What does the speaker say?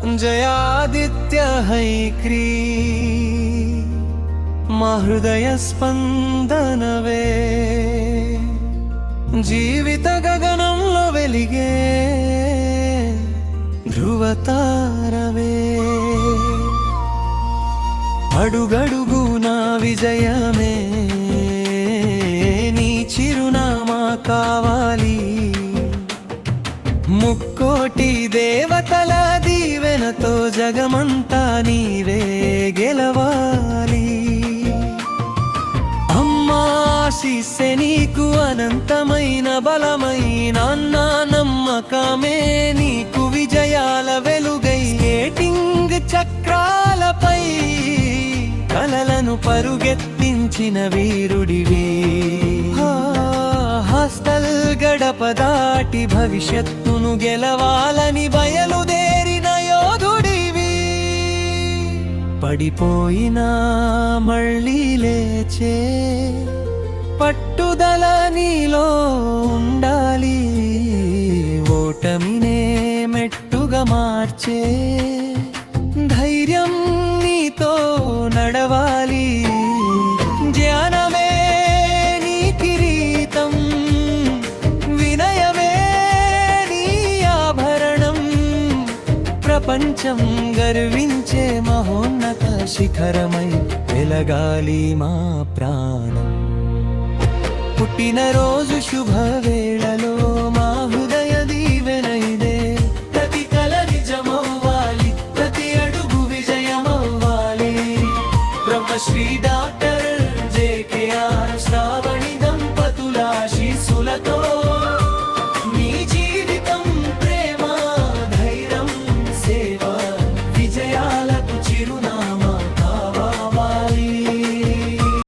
జయాదిత్య హైక్రీ మా హృదయ స్పందనవే, జీవిత గగనంలో వెలిగే ధృవతారవే, అడుగడుగునా విజయమే నీ చిరునామా కావాలి, ముక్కోటి దేవతల దీవెనతో జగమంతా నీవే గెలవాలి. అమ్మా ఆశీస్సే నీకు అనంతమైన బలమైన అన్నా నమ్మకమే నీకు విజయాల వెలుగై, స్కేటింగ్ చక్రాలపై కలలను పరుగెత్తించిన వీరుడివి, హాస్టల్ గడప దాటి భవిష్యత్తును గెలవాలని బయలుదేరిన యోధుడివి, పడిపోయినా మళ్ళీ లేచే పట్టుదల నీలో ఉండాలి, ఓటమినే మెట్టుగా మార్చే ధైర్యం నీతో నడవాలి, జ్ఞానమే నీ కిరీటం, వినయమే నీ ఆభరణం, ప్రపంచం గర్వించే మహోన్నత శిఖరమై వెలగాలి మా ప్రాణం. పుట్టినరోజు శుభవేళ